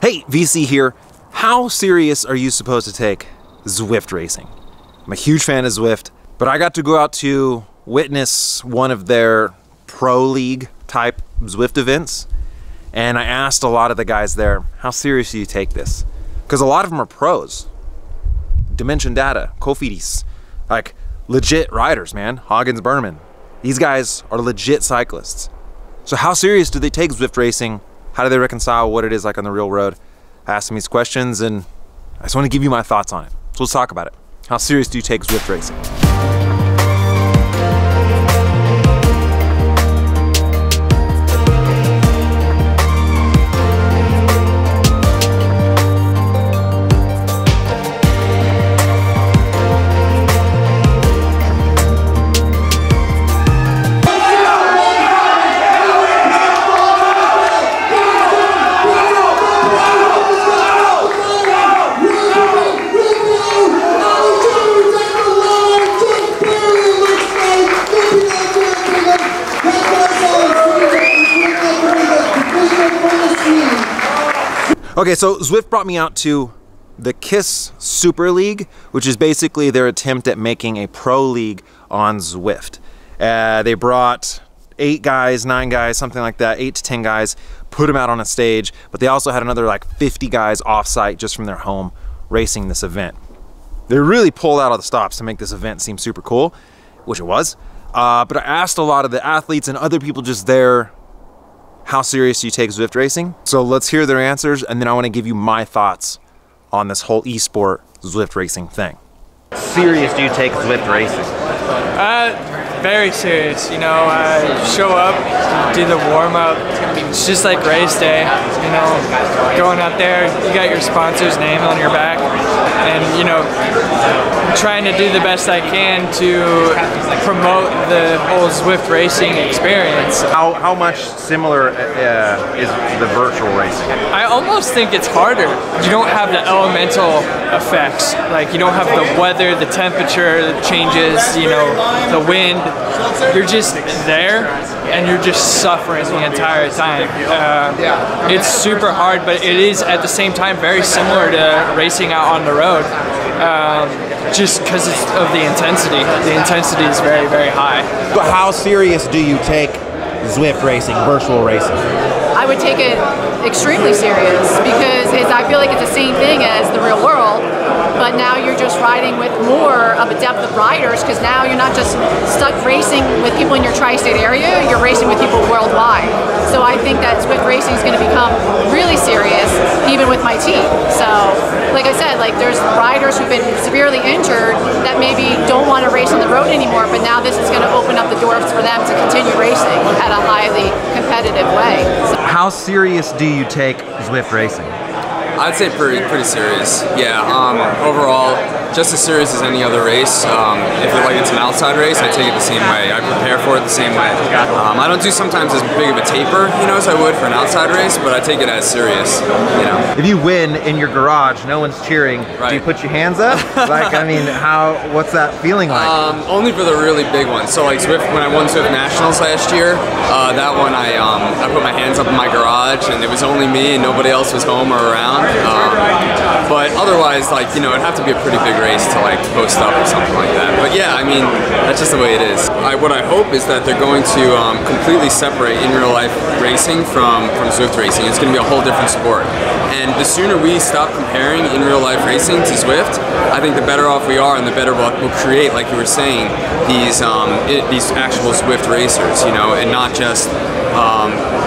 Hey, VC here. How serious are you supposed to take Zwift racing? I'm a huge fan of Zwift, but I got to go out to witness one of their pro league type Zwift events, and I asked a lot of the guys there, how serious do you take this? Because a lot of them are pros. Dimension Data, Cofidis, like legit riders, man. Hagens, Berman. These guys are legit cyclists. So how serious do they take Zwift racing? How do they reconcile what it is like on the real road? I asked them these questions and I just want to give you my thoughts on it. So let's talk about it. How serious do you take Zwift racing? Okay, so Zwift brought me out to the KISS Super League, which is basically their attempt at making a pro league on Zwift. They brought 8 guys, 9 guys, something like that, 8 to 10 guys, put them out on a stage, but they also had another like 50 guys off-site just from their home racing this event. They really pulled out all the stops to make this event seem super cool, which it was. But I asked a lot of the athletes and other people just there, how serious do you take Zwift racing? So let's hear their answers, and then I want to give you my thoughts on this whole esport Zwift racing thing. How serious do you take Zwift racing? Very serious, you know, show up, do the warm-up, it's just like race day, you know, going out there, you got your sponsor's name on your back, and, you know, trying to do the best I can to promote the whole Zwift racing experience. How much similar is the virtual racing? I almost think it's harder. You don't have the elemental effects, like you don't have the weather, the temperature changes, you know, the wind. You're just there and you're just suffering the entire time. It's super hard, but it is at the same time very similar to racing out on the road, just because of the intensity. The intensity is very, very high. But how serious do you take Zwift racing, virtual racing? I would take it extremely serious because I feel like it's the same thing as the real world, but now you're just riding with more of a depth of riders because now you're not just stuck racing with people in your tri-state area, you're racing with people worldwide. So I think that Zwift racing is going to become really serious even with my team. So like I said, like there's riders who've been severely injured that maybe don't want to race on the road anymore, but now this is going to open up the doors for them to continue racing at a highly competitive way. So how serious do you take Zwift racing? I'd say pretty serious. Yeah. Overall, just as serious as any other race. If it's an outside race, I take it the same way. I prepare for it the same way. I don't do sometimes as big of a taper, you know, as I would for an outside race, but I take it as serious. You know. If you win in your garage, no one's cheering. Right. Do you put your hands up? Like, I mean, what's that feeling like? Only for the really big ones. So like Zwift, when I won Zwift Nationals last year, that one I put my hands up in my garage, and it was only me and nobody else was home or around. But otherwise, like, you know, it'd have to be a pretty big race to like post up or something like that. But yeah, I mean, that's just the way it is. What I hope is that they're going to completely separate in real life racing from Zwift racing. It's going to be a whole different sport. And the sooner we stop comparing in real life racing to Zwift, I think the better off we are, and the better we'll create, like you were saying, these actual Zwift racers, you know, and not just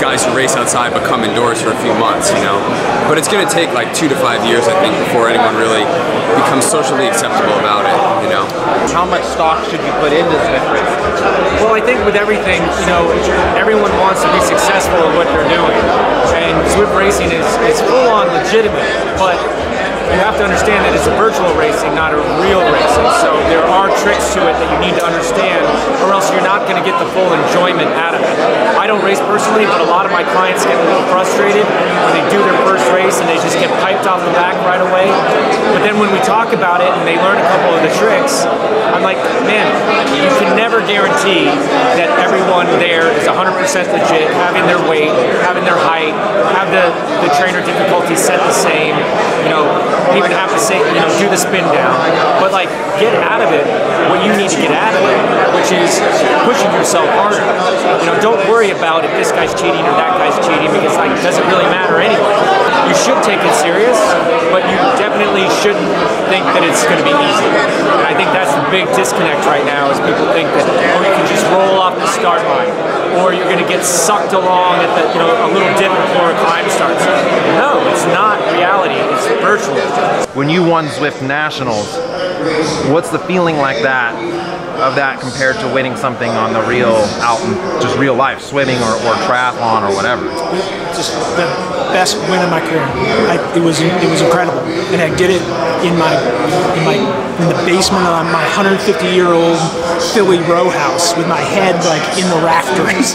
guys who race outside but come indoors for a few months, you know. But it's going to take like 2 to 5 years, I think, before anyone really becomes socially acceptable about it, you know. How much stock should you put into Zwift racing? Well, I think with everything, you know, everyone wants to be successful at what they're doing, and Zwift racing is full-on legitimate, but you have to understand that it's a virtual racing, not a real racing. So there are tricks to it that you need to understand, or else you're not going to get the full enjoyment out of it. I don't race personally, but a lot of my clients get a little frustrated when they do their first race and they just get piped pat off the back right away. But then when we talk about it and they learn a couple of the tricks, I'm like, man, you can never guarantee that everyone there is 100% legit, having their weight, having their height, have the trainer difficulty set the same, you know, even have the same, you know, do the spin down. But like, get out of it what you need to get out of it, which is pushing yourself harder. You know, don't worry about if this guy's cheating or that guy's cheating, because like, it doesn't really matter anyway. You should take it serious, but you definitely shouldn't think that it's going to be easy. And I think that's the big disconnect right now, is people think that, oh, you can just roll off the start line, or you're going to get sucked along at the, you know, a little dip before a climb starts. No, it's not reality. It's virtual. When you won Zwift Nationals, what's the feeling like that, of that compared to winning something on the real, out in just real life, swimming or triathlon or whatever? Just the best win of my career. It was incredible, and I did it in the basement of my 150-year-old Philly row house with my head like in the rafters.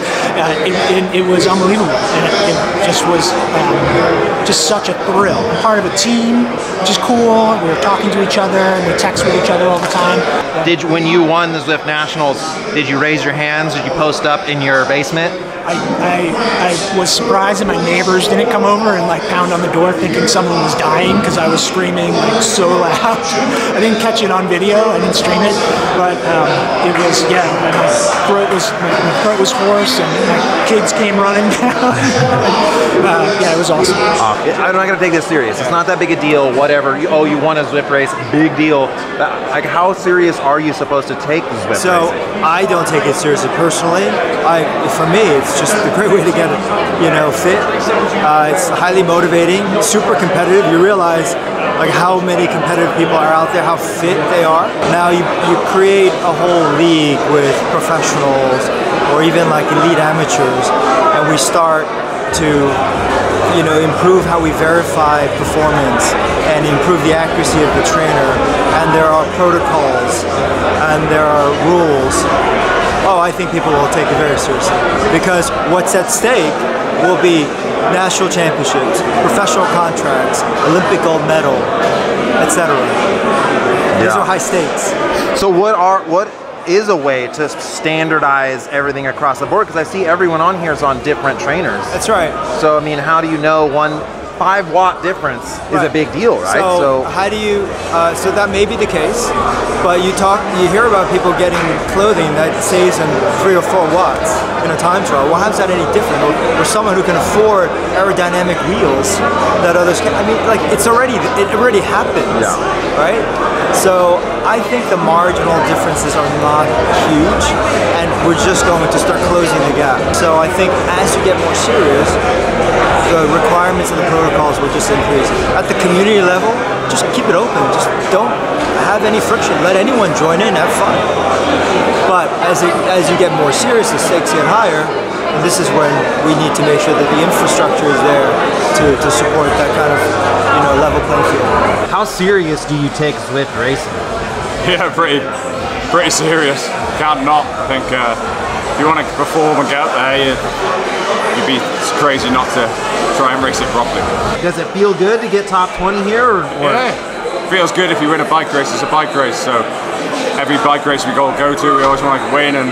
It was unbelievable, and it just was just such a thrill. I'm part of a team, which is cool. We were talking to each other, and we text with each other all the time. When you won the Zwift Nationals, did you raise your hands? Did you post up in your basement? I was surprised that my neighbors didn't come over and like pound on the door thinking someone was dying because I was screaming like so loud. I didn't catch it on video, I didn't stream it, but it was, yeah, my throat was hoarse and my kids came running down. Yeah, it was awesome. I'm not gonna take this serious. It's not that big a deal, whatever. You won a Zwift race, big deal. Like, how serious are you supposed to take the Zwift racing? So I don't take it seriously personally. For me, it's just a great way to get, you know, fit. It's highly motivating, super competitive. You realize like how many competitive people are out there, how fit they are. Now you create a whole league with professionals or even like elite amateurs, and we start to, you know, improve how we verify performance and improve the accuracy of the trainer. And there are protocols and there are rules. Oh, I think people will take it very seriously, because what's at stake will be national championships, professional contracts, Olympic gold medal, etc. These are high stakes. So what is a way to standardize everything across the board? Because I see everyone on here is on different trainers. That's right. So I mean, how do you know 5-watt difference is a big deal, right? So how do you? So that may be the case, but you hear about people getting clothing that saves them 3 or 4 watts in a time trial. Well, how's that any different? Or someone who can afford aerodynamic wheels that others can. I mean, like it already happens, right? So I think the marginal differences are not huge, and we're just going to start closing the gap. So I think as you get more serious, the requirements and the protocols will just increase. At the community level, just keep it open. Just don't have any friction. Let anyone join in, have fun. But as you get more serious, the stakes get higher, and this is when we need to make sure that the infrastructure is there to support that kind of, you know, level playing field. How serious do you take Zwift racing? Yeah, pretty serious. Can't not. I think if you want to perform and get out there, you'd be crazy not to try and race it properly. Does it feel good to get top 20 here? Or? Yeah, it feels good if you win a bike race. It's a bike race, so every bike race we go to, we always want to win, and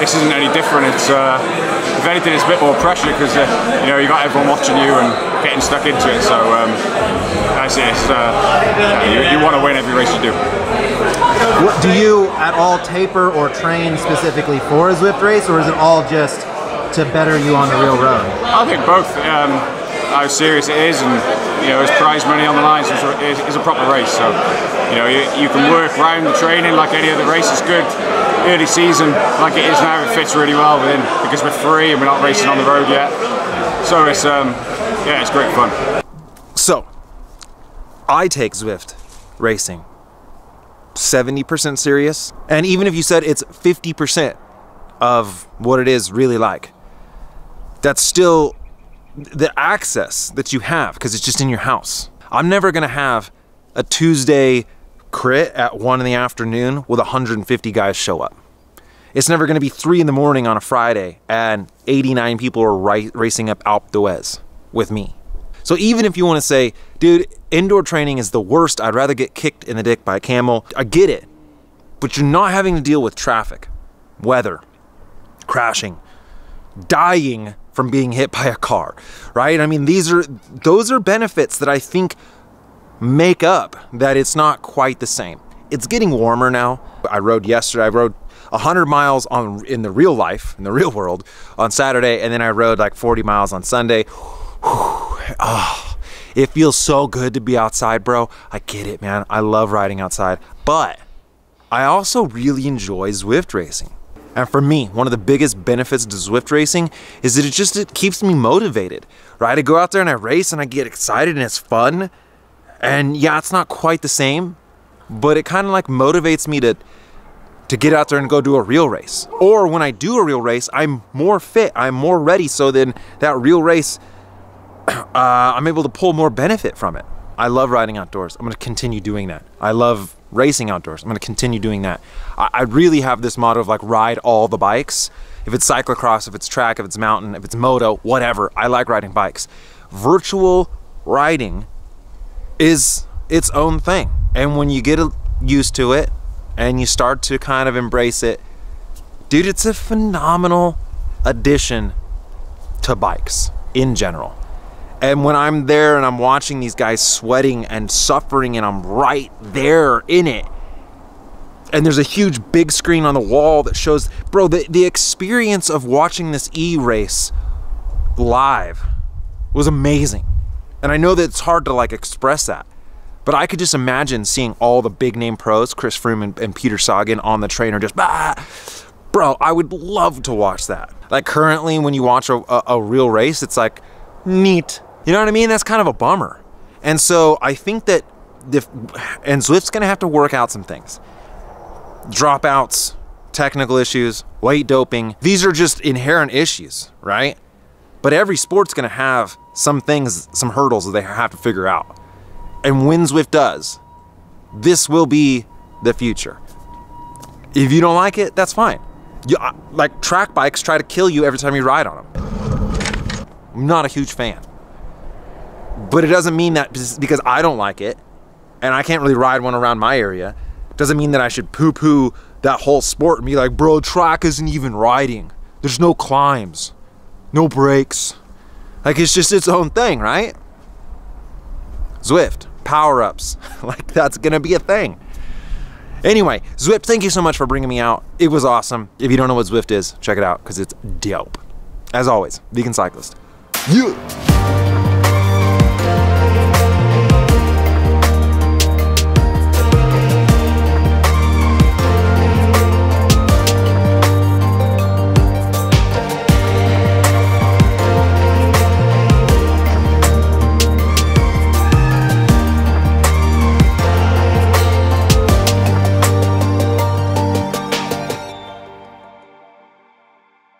this isn't any different. It's if anything, it's a bit more pressure because you know, you got everyone watching you and getting stuck into it. So I see you want to win every race you do. Do you at all taper or train specifically for a Zwift race, or is it all just to better you on the real road? I think both. How serious it is, and you know, there's prize money on the line, so it's a proper race. So you know, you can work around the training like any other race. It's good early season, like it is now. It fits really well within, because we're free and we're not racing on the road yet. So it's yeah, it's great fun. So I take Zwift racing 70% serious, and even if you said it's 50% of what it is really like, that's still the access that you have because it's just in your house. I'm never gonna have a Tuesday crit at 1 in the afternoon with 150 guys show up. It's never gonna be 3 in the morning on a Friday and 89 people are racing up Alpe d'Huez with me. So even if you wanna say, dude, indoor training is the worst. I'd rather get kicked in the dick by a camel. I get it. But you're not having to deal with traffic, weather, crashing, dying from being hit by a car, right? I mean, those are benefits that I think make up that it's not quite the same. It's getting warmer now. I rode yesterday. I rode 100 miles in the real life, in the real world, on Saturday, and then I rode like 40 miles on Sunday. Oh, it feels so good to be outside, bro. I get it, man. I love riding outside, but I also really enjoy Zwift racing. And for me, one of the biggest benefits to Zwift racing is that it keeps me motivated, right? I go out there and I race and I get excited and it's fun. And yeah, it's not quite the same, but it kind of like motivates me to get out there and go do a real race. Or when I do a real race, I'm more fit, I'm more ready, so then that real race, I'm able to pull more benefit from it. I love riding outdoors. I'm gonna continue doing that. I love racing outdoors. I'm gonna continue doing that. I really have this motto of like ride all the bikes. If it's cyclocross, if it's track, if it's mountain, if it's moto, whatever, I like riding bikes. Virtual riding is its own thing. And when you get used to it and you start to kind of embrace it, dude, it's a phenomenal addition to bikes in general. And when I'm there and I'm watching these guys sweating and suffering and I'm right there in it, and there's a huge big screen on the wall that shows, bro, the experience of watching this e-race live was amazing. And I know that it's hard to like express that, but I could just imagine seeing all the big name pros, Chris Froome and Peter Sagan on the trainer just, bro, I would love to watch that. Like currently when you watch a real race, it's like, neat. You know what I mean? That's kind of a bummer. And so I think that and Zwift's gonna have to work out some things. Dropouts, technical issues, weight doping. These are just inherent issues, right? But every sport's gonna have some things, some hurdles that they have to figure out. And when Zwift does, this will be the future. If you don't like it, that's fine. Like track bikes try to kill you every time you ride on them. I'm not a huge fan. But it doesn't mean that because I don't like it and I can't really ride one around my area, doesn't mean that I should poo-poo that whole sport and be like, bro, track isn't even riding. There's no climbs, no brakes. Like it's just its own thing, right? Zwift, power-ups, like that's gonna be a thing. Anyway, Zwift, thank you so much for bringing me out. It was awesome. If you don't know what Zwift is, check it out because it's dope. As always, vegan cyclist. Yeah.